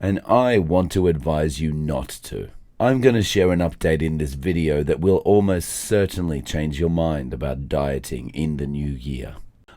and I want to advise you not to. I'm going to share an update in this video that will almost certainly change your mind about dieting in the new year.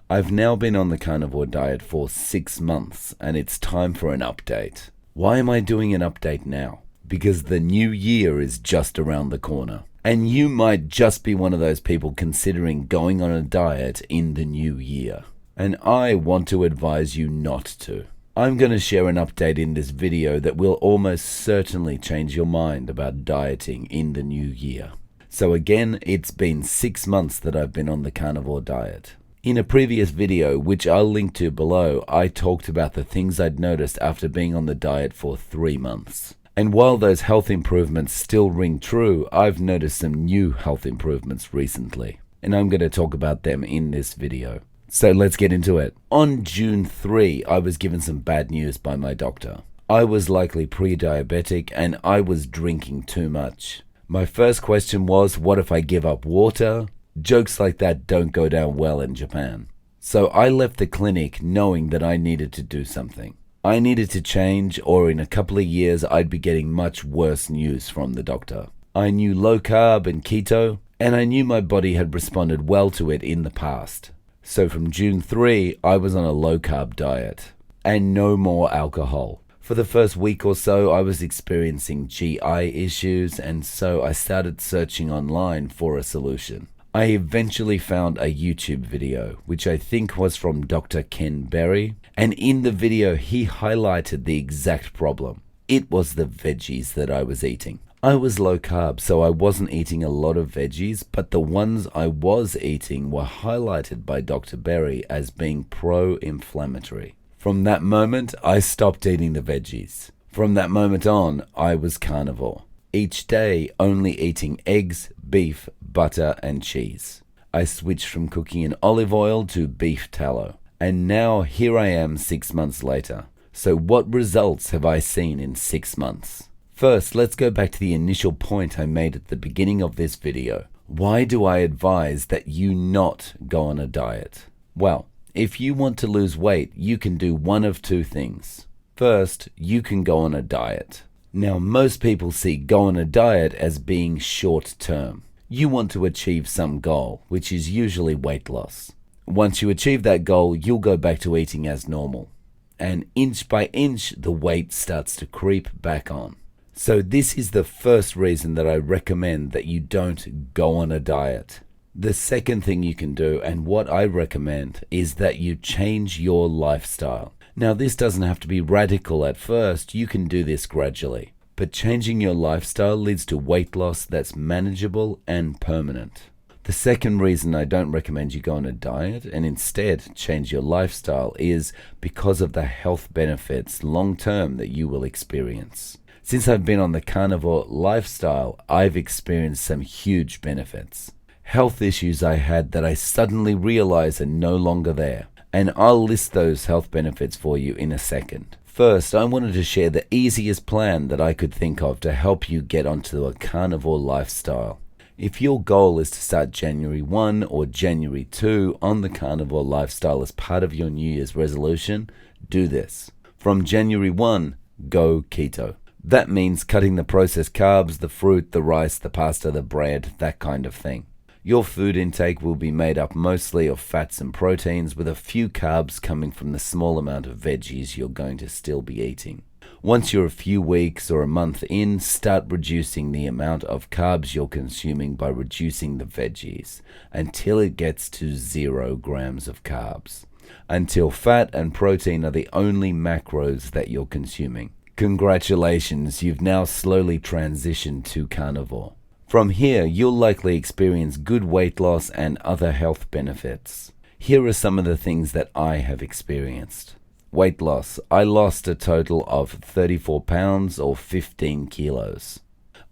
I've now been on the carnivore diet for 6 months and it's time for an update. Why am I doing an update now? Because the new year is just around the corner. And you might just be one of those people considering going on a diet in the new year. And I want to advise you not to. I'm going to share an update in this video that will almost certainly change your mind about dieting in the new year. So again, it's been 6 months that I've been on the carnivore diet. In a previous video, which I'll link to below, I talked about the things I'd noticed after being on the diet for 3 months. And while those health improvements still ring true, I've noticed some new health improvements recently. And I'm going to talk about them in this video. So let's get into it. On June 3, I was given some bad news by my doctor. I was likely pre-diabetic and I was drinking too much. My first question was, what if I give up water? Jokes like that don't go down well in Japan. So I left the clinic knowing that I needed to do something. I needed to change, or in a couple of years I'd be getting much worse news from the doctor. I knew low carb and keto, and I knew my body had responded well to it in the past. So from June 3, I was on a low carb diet and no more alcohol. For the first week or so, I was experiencing GI issues, and so I started searching online for a solution. I eventually found a YouTube video, which I think was from Dr. Ken Berry, and in the video he highlighted the exact problem. It was the veggies that I was eating. I was low carb, so I wasn't eating a lot of veggies, but the ones I was eating were highlighted by Dr. Berry as being pro-inflammatory. From that moment, I stopped eating the veggies. From that moment on, I was carnivore. Each day, only eating eggs, beef, butter, and cheese. I switched from cooking in olive oil to beef tallow. And now here I am 6 months later. So what results have I seen in 6 months? First, let's go back to the initial point I made at the beginning of this video. Why do I advise that you not go on a diet? Well, if you want to lose weight, you can do one of two things. First, you can go on a diet. Now, most people see go on a diet as being short term. You want to achieve some goal, which is usually weight loss. Once you achieve that goal, you'll go back to eating as normal. And inch by inch, the weight starts to creep back on. So this is the first reason that I recommend that you don't go on a diet. The second thing you can do, and what I recommend, is that you change your lifestyle. Now, this doesn't have to be radical at first. You can do this gradually. But changing your lifestyle leads to weight loss that's manageable and permanent. The second reason I don't recommend you go on a diet and instead change your lifestyle is because of the health benefits long term that you will experience. Since I've been on the carnivore lifestyle, I've experienced some huge benefits. Health issues I had that I suddenly realized are no longer there. And I'll list those health benefits for you in a second. First, I wanted to share the easiest plan that I could think of to help you get onto a carnivore lifestyle. If your goal is to start January 1 or January 2 on the carnivore lifestyle as part of your New Year's resolution, do this. From January 1, go keto. That means cutting the processed carbs, the fruit, the rice, the pasta, the bread, that kind of thing. Your food intake will be made up mostly of fats and proteins, with a few carbs coming from the small amount of veggies you're going to still be eating. Once you're a few weeks or a month in, start reducing the amount of carbs you're consuming by reducing the veggies until it gets to 0 grams of carbs. Until fat and protein are the only macros that you're consuming. Congratulations, you've now slowly transitioned to carnivore. From here, you'll likely experience good weight loss and other health benefits. Here are some of the things that I have experienced. Weight loss. I lost a total of 34 pounds or 15 kilos.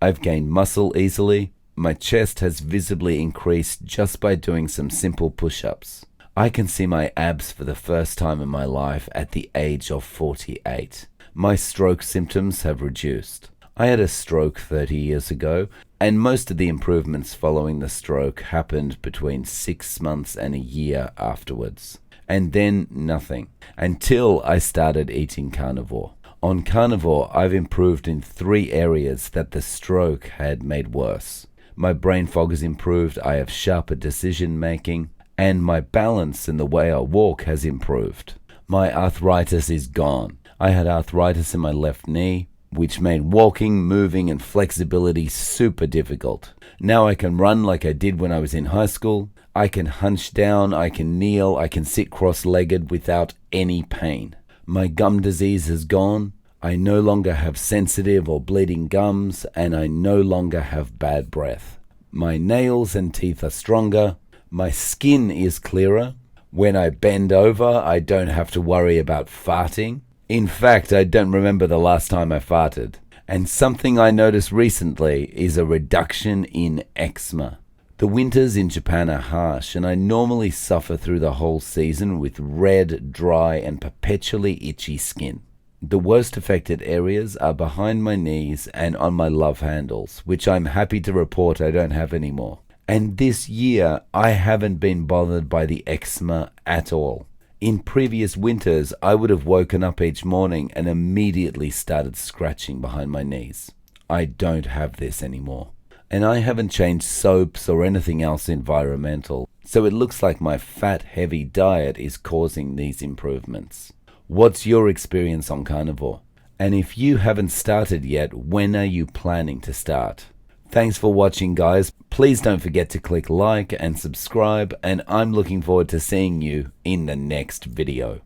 I've gained muscle easily. My chest has visibly increased just by doing some simple push-ups. I can see my abs for the first time in my life at the age of 48. My stroke symptoms have reduced. I had a stroke 30 years ago, and most of the improvements following the stroke happened between 6 months and a year afterwards. And then nothing, until I started eating carnivore. On Carnivore, I've improved in 3 areas that the stroke had made worse. My brain fog has improved, I have sharper decision making, and my balance in the way I walk has improved. My arthritis is gone. I had arthritis in my left knee, which made walking, moving, and flexibility super difficult. Now I can run like I did when I was in high school. I can hunch down, I can kneel, I can sit cross-legged without any pain. My gum disease is gone. I no longer have sensitive or bleeding gums, and I no longer have bad breath. My nails and teeth are stronger. My skin is clearer. When I bend over, I don't have to worry about farting. In fact, I don't remember the last time I farted. And something I noticed recently is a reduction in eczema. The winters in Japan are harsh, and I normally suffer through the whole season with red, dry, and perpetually itchy skin. The worst affected areas are behind my knees and on my love handles, which I'm happy to report I don't have anymore. And this year, I haven't been bothered by the eczema at all. In previous winters, I would have woken up each morning and immediately started scratching behind my knees. I don't have this anymore. And I haven't changed soaps or anything else environmental, so it looks like my fat-heavy diet is causing these improvements. What's your experience on Carnivore? And if you haven't started yet, when are you planning to start? Thanks for watching, guys. Please don't forget to click like and subscribe, and I'm looking forward to seeing you in the next video.